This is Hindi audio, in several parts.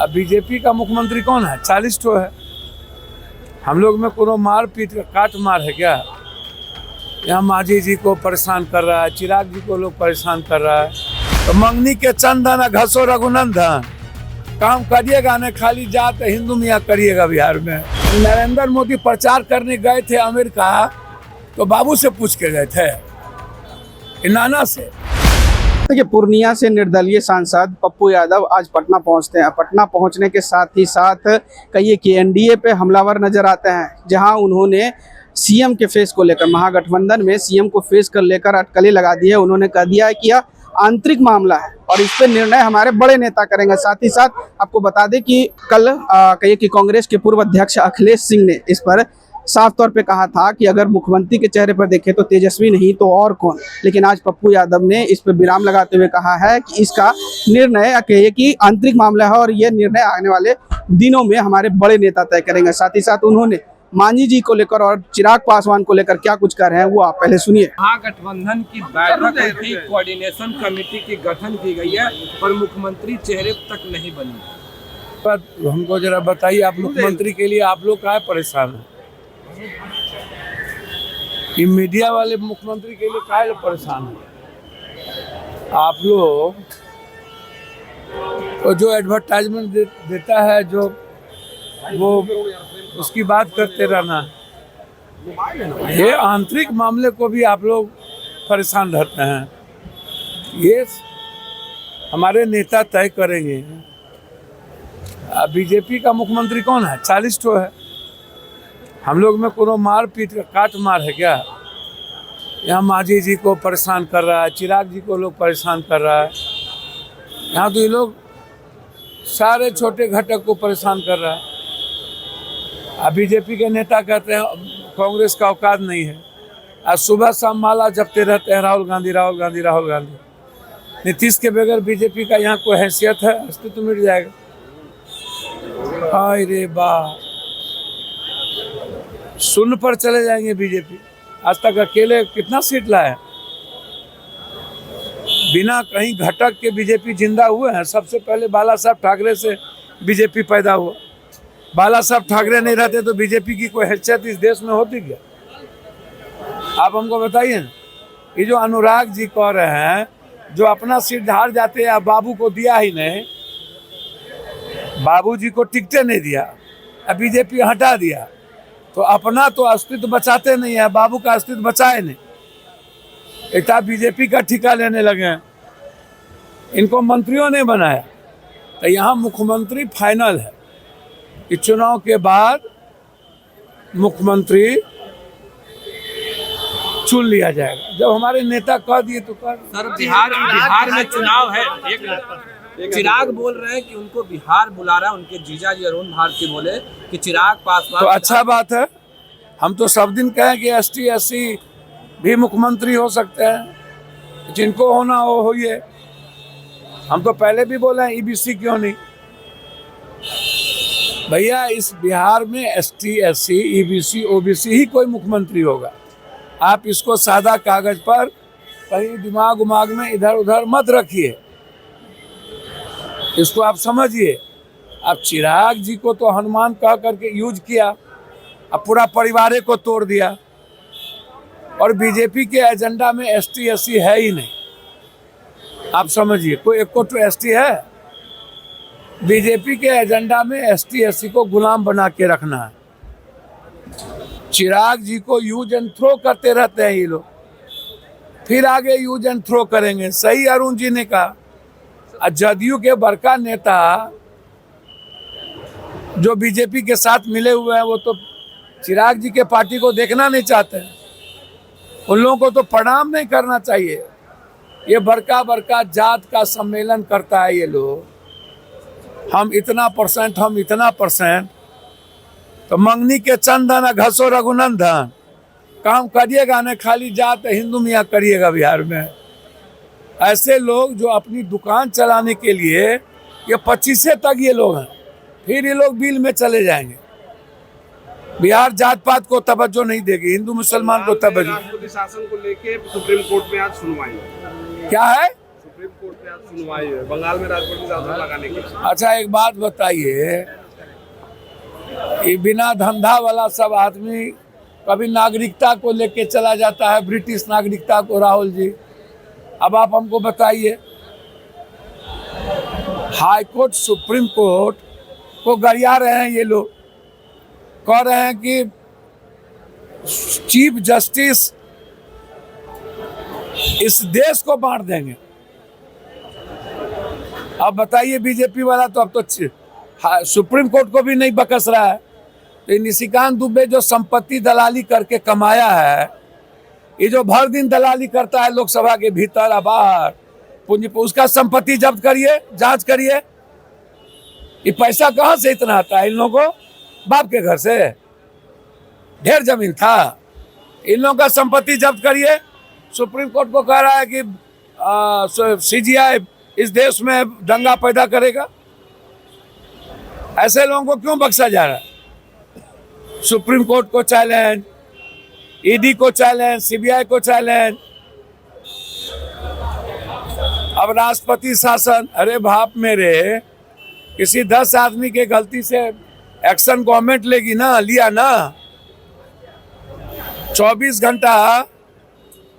बीजेपी का मुख्यमंत्री कौन है? 40 ठो है। हम लोग में कोनो मार पीट काट मार है क्या? यहाँ मांझी जी को परेशान कर रहा है, चिराग जी को लोग परेशान कर रहा है। तो मंगनी के चंदन घसो रघुनंदन, काम करिएगा न खाली जात हिंदू मियाँ करिएगा। बिहार में नरेंद्र मोदी प्रचार करने गए थे अमेरिका, तो बाबू से पूछ के गए थे, नाना से। देखिए, पूर्णिया से निर्दलीय सांसद पप्पू यादव आज पटना पहुंचते हैं। पटना पहुंचने के साथ ही साथ कहिए कि एनडीए पे हमलावर नजर आते हैं, जहां उन्होंने सीएम के फेस को लेकर, महागठबंधन में सीएम को फेस कर लेकर अटकलें लगा दी है। उन्होंने कह दिया है कि यह आंतरिक मामला है और इस पर निर्णय हमारे बड़े नेता करेंगे। साथ ही साथ आपको बता दें कि कल कहिए कि कांग्रेस के पूर्व अध्यक्ष अखिलेश सिंह ने इस पर साफ तौर पे कहा था कि अगर मुख्यमंत्री के चेहरे पर देखें तो तेजस्वी नहीं तो और कौन। लेकिन आज पप्पू यादव ने इस पर विराम लगाते हुए कहा है कि इसका निर्णय कहिए कि आंतरिक मामला है और यह निर्णय आने वाले दिनों में हमारे बड़े नेता तय करेंगे। साथ ही साथ उन्होंने मांझी जी को लेकर और चिराग पासवान को लेकर क्या कुछ कर रहे हैं वो आप पहले सुनिए। महागठबंधन की बैठक हुई थी, कोऑर्डिनेशन कमेटी की गठन की गई है और मुख्यमंत्री चेहरे तक नहीं बनी। पर हमको जरा बताइए, आप मुख्यमंत्री के लिए आप लोग काहे परेशान हैं? ये मीडिया वाले मुख्यमंत्री के लिए काहे परेशान हैं? आप लोग तो जो एडवर्टाइजमेंट देता है, जो वो उसकी बात करते रहना। ये आंतरिक मामले को भी आप लोग परेशान रहते हैं। ये हमारे नेता तय करेंगे। बीजेपी का मुख्यमंत्री कौन है? 40 ठो है। हम लोग में कोनो मार पीट काट मार है क्या? यहाँ मांझी जी को परेशान कर रहा है, चिराग जी को लोग परेशान कर रहा है। यहाँ तो ये लोग सारे छोटे घटक को परेशान कर रहा है। बीजेपी के नेता कहते हैं कांग्रेस का औकात नहीं है। आज सुबह शाम माला जपते रहते हैं राहुल गांधी, राहुल गांधी, राहुल गांधी। नीतीश के बगैर बीजेपी का यहाँ कोई हैसियत है? अस्तित्व मिट जाएगा। हाय रे वाह, शून्य पर चले जाएंगे बीजेपी। आज तक अकेले कितना सीट लाए? बिना कहीं घटक के बीजेपी जिंदा हुए हैं। सबसे पहले बाला साहब ठाकरे से बीजेपी पैदा हुआ। बाला साहब ठाकरे नहीं रहते तो बीजेपी की कोई हैसियत इस देश में होती क्या? आप हमको बताइए ना। ये जो अनुराग जी कह रहे हैं, जो अपना सीट हार जाते हैं, बाबू को दिया ही नहीं, बाबू जी को टिकटे नहीं दिया, अब बीजेपी हटा दिया, तो अपना तो अस्तित्व बचाते नहीं है, बाबू का अस्तित्व बचाए नहीं। इतना बीजेपी का ठिका लेने लगे हैं। इनको मंत्रियों ने बनाया। तो यहाँ मुख्यमंत्री फाइनल है। इस चुनाव के बाद मुख्यमंत्री चुन लिया जाएगा। जब हमारे नेता कह दिए तो कर। सर, बिहार में चुनाव है। चिराग बोल रहे हैं कि उनको बिहार बुला रहा है। उनके जीजा जी अरुण भारती बोले कि चिराग पासवान। तो अच्छा बात है। हम तो सब दिन कहें कि ST SC भी मुख्यमंत्री हो सकते हैं, जिनको होना हो होइए। हम तो पहले भी बोले हैं EBC क्यों नहीं। भैया, इस बिहार में ST SC EBC OBC ही कोई मुख्यमंत्री होगा। आप इसको सादा कागज पर कहीं दिमाग उमाग में इधर उधर मत रखिए, इसको आप समझिए। अब चिराग जी को तो हनुमान कह करके यूज किया, अब पूरा परिवार को तोड़ दिया। और बीजेपी के एजेंडा में ST SC है ही नहीं। आप समझिए, कोई एक को तो ST है। बीजेपी के एजेंडा में ST SC को गुलाम बना के रखना है। चिराग जी को यूज एंड थ्रो करते रहते हैं ये लोग, फिर आगे यूज एंड थ्रो करेंगे। सही अरुण जी ने कहा। जदयू के बड़का नेता जो बीजेपी के साथ मिले हुए हैं, वो तो चिराग जी के पार्टी को देखना नहीं चाहते हैं। उन लोगों को तो प्रणाम नहीं करना चाहिए। ये बड़का जात का सम्मेलन करता है ये लोग। हम इतना परसेंट, हम इतना परसेंट। तो मंगनी के चंदन घसो रघुनंदन, काम करिएगा न खाली जात हिंदू मियाँ करिएगा। बिहार में ऐसे लोग जो अपनी दुकान चलाने के लिए, ये 25 तक ये लोग हैं, फिर ये लोग बिल में चले जाएंगे। बिहार जात पात को तवज्जो नहीं देगी, हिंदू मुसलमान को तवज्जो। राष्ट्रपति शासन को लेके सुप्रीम कोर्ट में आज सुनवाई क्या है? सुप्रीम कोर्ट में आज सुनवाई है बंगाल में राष्ट्रपति शासन लगाने की। अच्छा एक बात बताइए, ये बिना धंधा वाला सब आदमी कभी नागरिकता को लेके चला जाता है, ब्रिटिश नागरिकता को। राहुल जी, अब आप हमको बताइए, हाई कोर्ट सुप्रीम कोर्ट को गरिया रहे हैं ये लोग, कह रहे हैं कि चीफ जस्टिस इस देश को बांट देंगे। अब बताइए बीजेपी वाला तो अब तो सुप्रीम कोर्ट को भी नहीं बकस रहा है। तो निशिकांत दुबे जो संपत्ति दलाली करके कमाया है, ये जो भर दिन दलाली करता है लोकसभा के भीतर और बाहर, पूंजी उसका संपत्ति जब्त करिए, जांच करिए। ये पैसा कहां से इतना आता है इन लोगों को? बाप के घर से ढेर जमीन था। इन लोगों का संपत्ति जब्त करिए। सुप्रीम कोर्ट को कह रहा है कि सीजीआई इस देश में दंगा पैदा करेगा। ऐसे लोगों को क्यों बख्शा जा रहा है? सुप्रीम कोर्ट को चैलेंज, ईडी को चैलेंज, सीबीआई को चैलेंज, अब राष्ट्रपति शासन। अरे बाप मेरे, किसी 10 आदमी के गलती से एक्शन गवर्नमेंट लेगी ना, लिया ना। 24 घंटा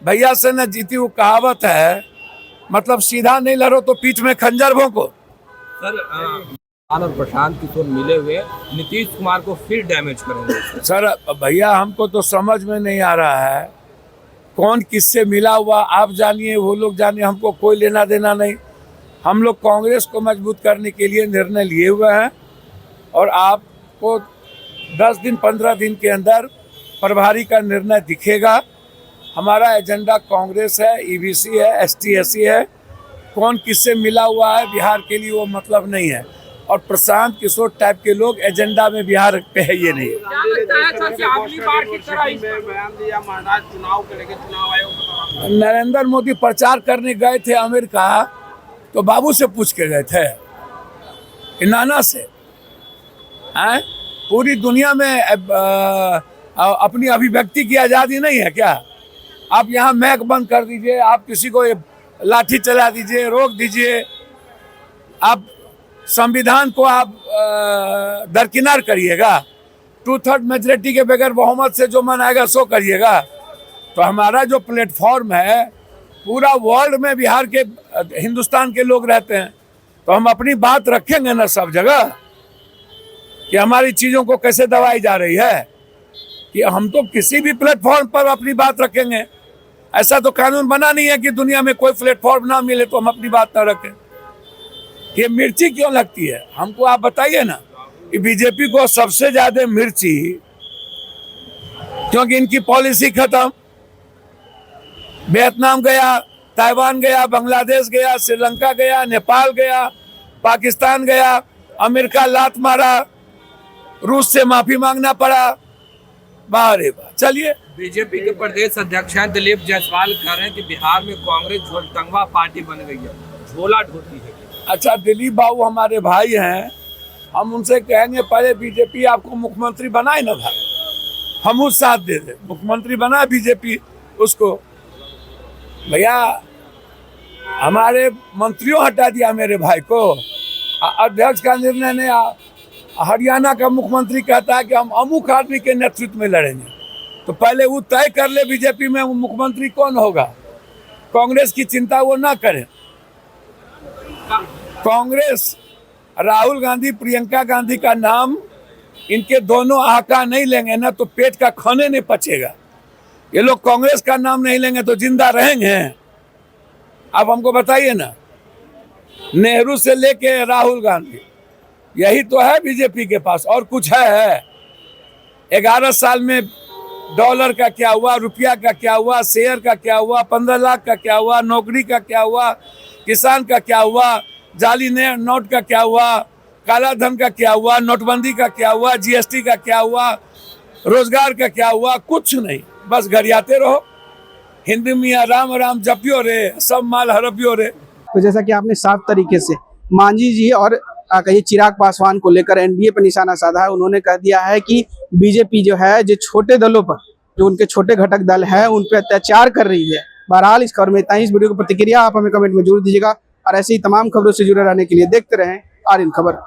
भैया से न जीती, वो कहावत है, मतलब सीधा नहीं लड़ो तो पीठ में खंजर भोंको। सर और प्रशांत किशोर मिले हुए नीतीश कुमार को फिर डैमेज करेंगे। सर भैया हमको तो समझ में नहीं आ रहा है कौन किससे मिला हुआ। आप जानिए, वो लोग जानिए, हमको कोई लेना देना नहीं। हम लोग कांग्रेस को मजबूत करने के लिए निर्णय लिए हुए हैं और आपको 10 दिन 15 दिन के अंदर प्रभारी का निर्णय दिखेगा। हमारा एजेंडा कांग्रेस है, ईबीसी है, एसटी-एससी है। कौन किससे मिला हुआ है बिहार के लिए वो मतलब नहीं है। और प्रशांत किशोर टाइप के लोग एजेंडा में बिहार पे है, ये नहीं है। नरेंद्र मोदी प्रचार करने गए थे अमेरिका, तो बाबू से पूछ के गए थे, नाना से। पूरी दुनिया में अपनी अभिव्यक्ति की आज़ादी नहीं है क्या? आप यहाँ मैक बंद कर दीजिए, आप किसी को लाठी चला दीजिए, रोक दीजिए, आप संविधान को आप दरकिनार करिएगा। 2/3 मेजोरिटी के बगैर बहुमत से जो मन आएगा सो करिएगा। तो हमारा जो प्लेटफॉर्म है, पूरा वर्ल्ड में बिहार के, हिंदुस्तान के लोग रहते हैं, तो हम अपनी बात रखेंगे ना सब जगह कि हमारी चीज़ों को कैसे दबाई जा रही है। कि हम तो किसी भी प्लेटफॉर्म पर अपनी बात रखेंगे। ऐसा तो कानून बना नहीं है कि दुनिया में कोई प्लेटफॉर्म ना मिले तो हम अपनी बात ना रखें। ये मिर्ची क्यों लगती है हमको, आप बताइए ना। कि बीजेपी को सबसे ज्यादा मिर्ची, क्योंकि इनकी पॉलिसी खत्म। वियतनाम गया, ताइवान गया, बांग्लादेश गया, श्रीलंका गया, नेपाल गया, पाकिस्तान गया, अमेरिका लात मारा, रूस से माफी मांगना पड़ा। बारे बार चलिए। बीजेपी के प्रदेश अध्यक्ष हैं दिलीप जायसवाल कह रहे हैं कि बिहार में कांग्रेस झोलटंगवा पार्टी बन गई है, झोला ढोती है। अच्छा, दिलीप बाबू हमारे भाई हैं, हम उनसे कहेंगे पहले बीजेपी आपको मुख्यमंत्री बनाए ना भाई, हम उस साथ दे दे। मुख्यमंत्री बना बीजेपी उसको। भैया हमारे मंत्रियों हटा दिया मेरे भाई को। अध्यक्ष का निर्णय नहीं। हरियाणा का मुख्यमंत्री कहता है कि हम अमुक आदमी के नेतृत्व में लड़ेंगे, तो पहले वो तय कर ले बीजेपी में मुख्यमंत्री कौन होगा। कांग्रेस की चिंता वो ना करें। कांग्रेस राहुल गांधी, प्रियंका गांधी का नाम इनके दोनों आका नहीं लेंगे ना तो पेट का खाने नहीं पचेगा। ये लोग कांग्रेस का नाम नहीं लेंगे तो जिंदा रहेंगे। आप हमको बताइए ना, नेहरू से लेके राहुल गांधी, यही तो है बीजेपी के पास, और कुछ है? 11 साल में डॉलर का क्या हुआ, रुपया का क्या हुआ, शेयर का क्या हुआ, 15 लाख का क्या हुआ, नौकरी का क्या हुआ, किसान का क्या हुआ, जाली नोट का क्या हुआ, काला धन का क्या हुआ, नोटबंदी का क्या हुआ, जीएसटी का क्या हुआ, रोजगार का क्या हुआ? कुछ नहीं, बस गरियाते रहो। हिंदी मियाँ राम राम जपियो रे, सब माल हरपियो रे। तो जैसा कि आपने साफ तरीके से मांझी जी और कहिए चिराग पासवान को लेकर एनडीए पर निशाना साधा है। उन्होंने कह दिया है कि बीजेपी जो है, जो छोटे दलों पर, जो उनके छोटे घटक दल हैं, उन पर अत्याचार कर रही है। बहरहाल इस खबर में इतना ही। इस वीडियो की प्रतिक्रिया आप हमें कमेंट में जरूर दीजिएगा और ऐसी ही तमाम खबरों से जुड़े रहने के लिए देखते रहें आर्यन खबर।